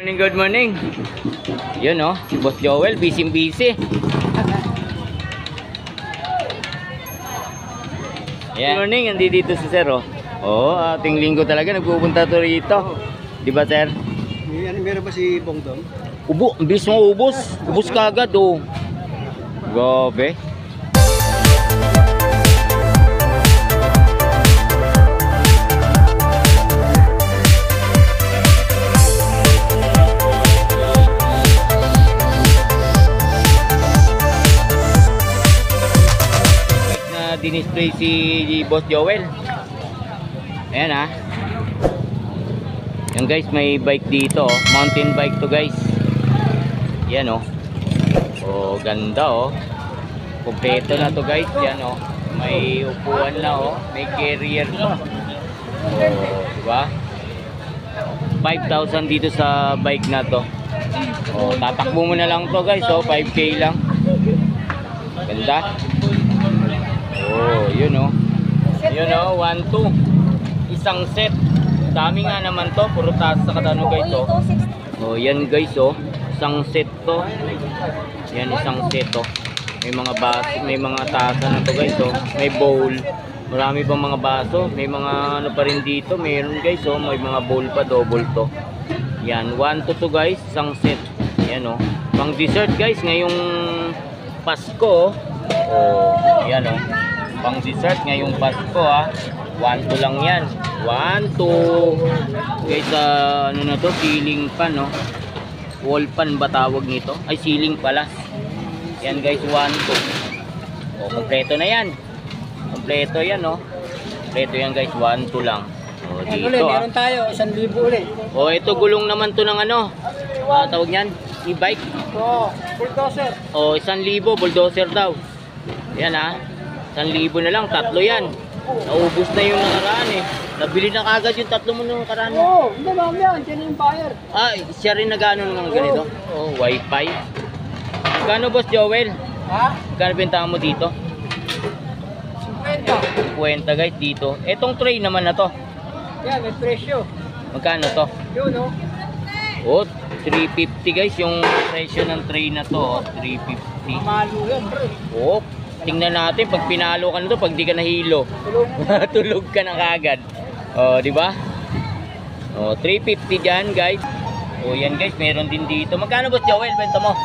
Good morning. Yun oh, si Boss Joel, busy. Good morning, nandito si Sir oh. Oh, ating linggo talaga nagpupunta to rito. Di ba Sir? Meron ba si Bongdong? Ubo, bis mo ubos. Ubos kagad oh. Grabe. Dinispray si Boss Joel. Ayan ha. Yan guys, may bike dito oh. Mountain bike to guys. Yan oh. Oh, ganda oh. Kompleto na to guys. Yan oh. May upuan na oh. May carrier pa. Oh, diba? 5,000 dito sa bike na to. Oh, tatakbo mo na lang to guys oh. 5K lang. Ganda. Oh, yun oh. Yun oh, 1, 2. Isang set. Dami nga naman to, puro taas sa kadano guys oh. Oh, yan guys oh. Isang set to. Yan isang set oh. May mga baso, may mga tasa na to guys oh. May bowl. Marami pang mga baso, may mga ano pa rin dito, meron guys oh, may mga bowl pa, double to. Yan, 1 to 2 guys, isang set. Yan oh. Pang dessert guys, ngayong Pasko oh. Oh, yan oh. Pang dessert ngayong Pasko ha. 1 to lang yan. 1 to. Guys, ano na to? Ceiling pan no. Wall pan ba tawag nito? Ay, ceiling pala. Yan guys, 1 to. O, kompleto na yan. Kompleto yan no. Kompleto yan guys, 1 to lang. O, dito ulit, meron tayo, 1,000 ulit. O, ito gulong naman to ng ano. Tawag yan? E-bike. Oo, bulldozer. O, 1,000 bulldozer daw. Yan ha. 1,000 na lang, 3 yan. Naubos na yung nakaraan eh. Nabili na kagad yung 3 mo nung nakaraan. Oo, hindi ma'am yan, dyan yung buyer. Ah, siya rin nag-ano ng mga ganito? Oh, wifi. Magkano Boss Joel? Ha? Magkano bentahan mo dito? 50. 50 guys dito. Etong tray naman na to. Yan, may presyo. Magkano to? Yun oh. Oh, 350 guys yung presyo ng tray na to. 350. Mamalo yan bro. Oh, tingnan natin pag pinalo ka na to, pag di ka nahilo. Tulog. Tulog ka na kagad. Oh, di ba? Oh, 350 diyan, guys. Oh, yan guys, meron din dito. Magkano Boss Joel benta mo?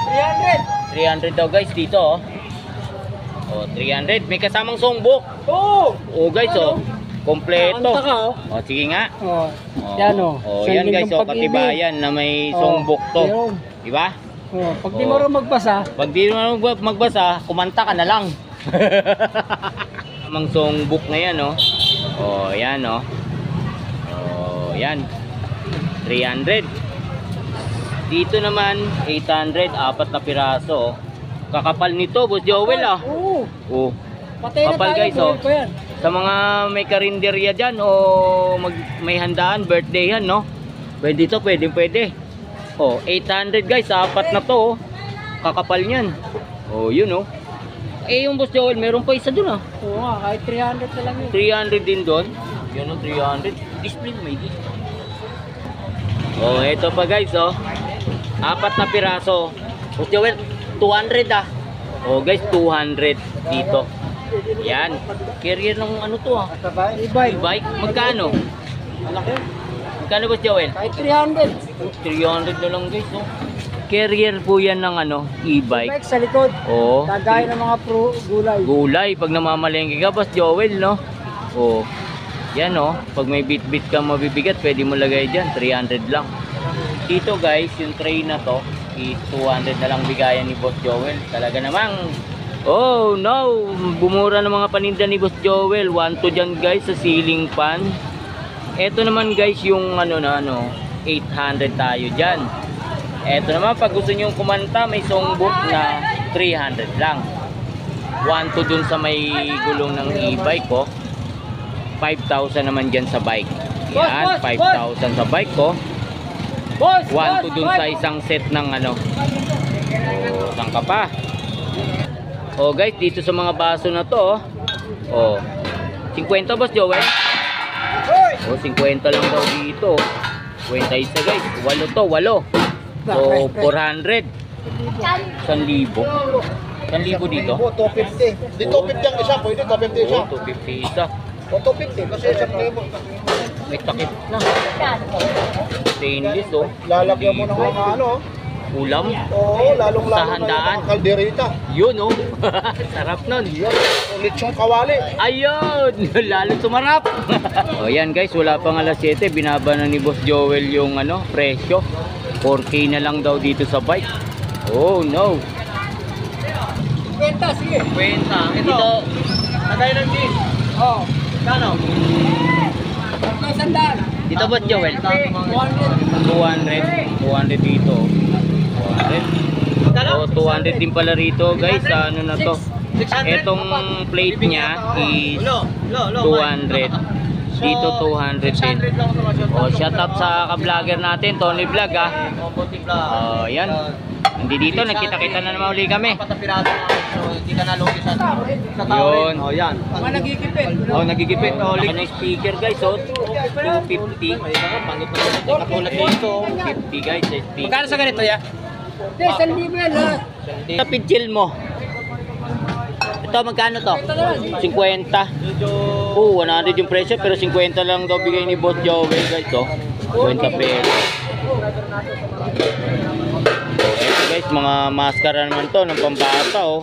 300. 300 daw guys dito, oh. Oh, 300. May kasamang songbok. Oo. Oh, guys, oh. Kompleto. Nakanta ka, oh. Oh, sige nga. Oh. Oh, Yan oh. Oh, yan guys, oh, katibayan na may songbok to. Di ba? Oh, pag di mo rin magbasa, pag di mo magbasa, kumanta ka na lang. Amang songbok na yan, oh. Oh, yan, oh. Oh, yan. 300. Dito naman, 800, 4 na piraso, oh. Kakapal nito, Boss Joel, ah. oo. Oh. Patay na Kapal tayo, guys, oh. ko yan. Sa mga may karinderya dyan, o may handaan, birthday yan, no? Pwede to, pwede. Oh, 800 guys, 4 na to, oh. Kakapal niyan. Oh, yun, oh. Eh, yung Boss Joel, meron pa isa dun, ah. Oo nga, kahit 300 na lang yun. 300 din doon. Yun, oh, 300. Display may display. Oh, eto pa guys, oh. 4 na piraso. Boss Joel, 200 ah. Oh, guys, 200 dito. Yan. Carrier ng ano to, ah. E-bike. Magkano? Malaki. Magkano Boss Joel? Kahit 300. 300 na lang guys, oh. Carrier po yan ng ano, e-bike. Bike sa likod. Oo. Kagaya ng mga gulay. Gulay, pag namamalengke ka, Boss Joel, no? Oo. Yan, oh. Pag may bit-bit ka mabibigat, pwede mo lagay dyan. 300 lang. Dito guys, yung tray na to, is 200 na lang bigayan ni Boss Joel. Talaga namang, oh no, bumura ng mga paninda ni Boss Joel. 1 to dyan guys sa ceiling fan. Eto naman guys yung ano na ano, 800 tayo dyan. Eto naman pag gusto nyo kumanta, may songbook na 300 lang. 1 to dun sa may gulong ng e-bike ko. 5,000 naman dyan sa bike. Yan, 5,000 sa bike ko. 1 to dun sa isang set ng ano. Oh, saan ka pa? Oh guys, dito sa mga baso na to, oh. 50 Boss Joel? Oh, 50 lang daw dito. 50 isa guys. 8 to, 8. So, 400. 1,000. 1,000 dito? O, 250. Di 250 ang isa, pwede 250 isa. Oh, 250 isa. O, 250 kasi isang libo. May takip na. Stainless, oh. Lalagyan mo ng mga ano. Ulam. Oo, lalong Sa handaan. mga kalderita. Yun, oh. Sarap nun. Yan, ulit yung kawali. Ayun! Lalo sumarap! O yan guys, wala pang alas 7. Binaba na ni Boss Joel yung ano, presyo. 4K na lang daw dito sa bike. Oh no! Kwenta, sige. Kwenta. Ito. Tagay ng jeans. Oo. Kano? Sandaan. Dito Boss Joel. 100. 200 dito. 200. O 200 din pala rito guys. Sa ano na to? Etong plate niya is 200. Dito 200 din. O shout out sa ka-vlogger natin, Tony Vlog ah. O yan. Hindi dito, nagkita-kita na naman uli kami. Yun. O, yan. Mga nagigipit. Oh, nagigipit na ulit. Ano yung speaker guys, oh, 250. Katulad dito, 50 guys, sa speaker. Magkano sa ganito ya? Hindi, 1,000 yan ha. Sa pitchil mo. Ito, magkano to? 50. Oh, 100 yung presyo, pero 50 lang daw bigay ni Boss Joel guys, oh. 50 pesos. Oh, ito guys, mga maskara naman to, ng pambata, oh.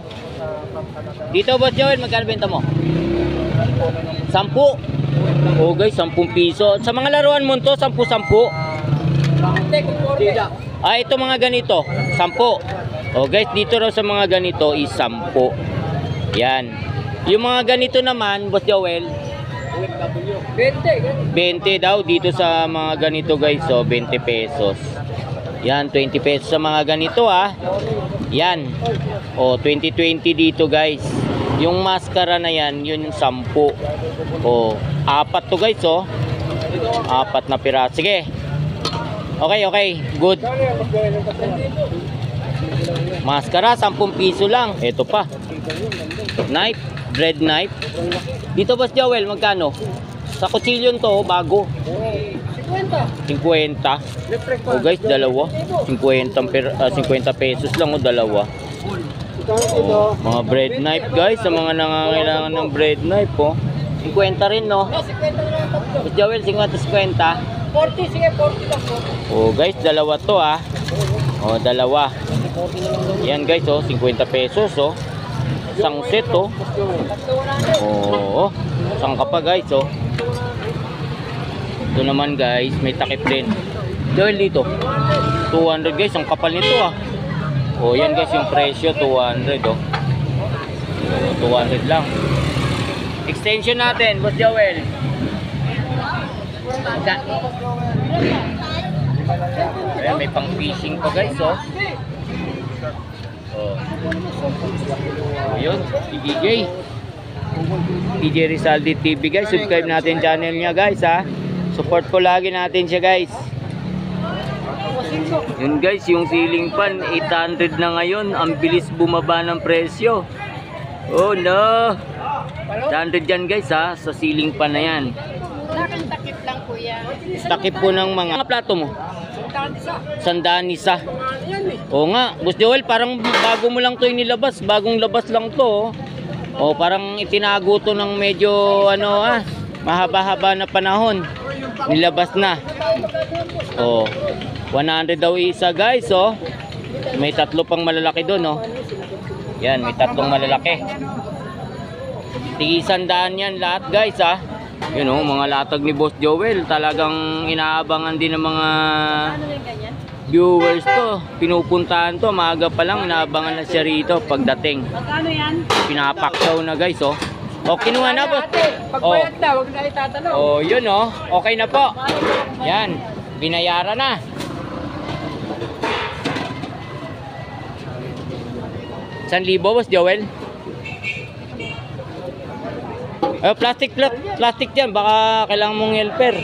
Dito Boss Joel, magkano benta mo? 10. Oh guys, 10 piso. Sa mga laruan mo to, 10. Ah, ito mga ganito, 10. Oh guys, dito raw sa mga ganito is 10. Yan. Yung mga ganito naman, Boss Joel, 20. 20 daw dito sa mga ganito guys, so 20 pesos. Yan, 20 pesos sa mga ganito ah. Yan. O, 20-20 dito guys. Yung maskara na yan, yun yung 10. O, 4 to guys, oh. 4 na piraso. Sige. Okay, okay. Good. Maskara, 10 piso lang. Ito pa. Knife, bread knife. Dito Boss Joel, magkano? Sa kutsilyon to, bago. 50. Oh guys, dalawa. 50 pesos lang o dalawa. Oh, mga bread knife guys, sa mga nangangailangan ng bread knife, oh. 50 rin, no? Boss Joel, 50-50. 40, sige, 40 lang. Oh guys, dalawa to ah. Oh, dalawa. Yan guys, oh, 50 pesos, oh. Isang set, oh. Oh, isang ka pa guys, oh. Ito naman guys, may takip din. Joel dito, 200 guys, ang kapal nito ah. Oh, yan guys yung presyo, 200, oh. 200 lang. Extension natin, Boss Joel. Ayan, may pang fishing pa guys, oh. Oh. Ayun, si DJ. DJ Rizaldi TV guys, subscribe natin channel niya guys ha. Support ko lagi natin siya guys. Yun guys, yung ceiling fan 800 na ngayon. Ang bilis bumaba ng presyo. Oh no, 800 dyan guys ha, sa ceiling fan na yan. Takip lang kuya. Takip po ng mga plato mo. Sandaan isa. Oo nga, Boss Joel, parang bago mo lang to inilabas. Bagong labas lang to. Oh, parang itinago to ng medyo ano mahaba-haba na panahon. Nilabas na. Oh, 100 daw isa guys, oh. May 3 pang malalaki doon, oh. Yan, may 3 malalaki. Tig-100 yan lahat guys, ah. Yun, oh, mga latag ni Boss Joel. Talagang inaabangan din ng mga viewers to. Pinupuntahan to, maaga pa lang inaabangan na siya rito pagdating. Magkano yan? Pinapaksaw na guys, oh. O, kinuha na Boss. Pagbayad na, huwag na itatanong. Oh, yun oh. Okay na po. Yan, binayaran na. $1,000 Boss Joel. Plastic yan, baka kailangan mong helper.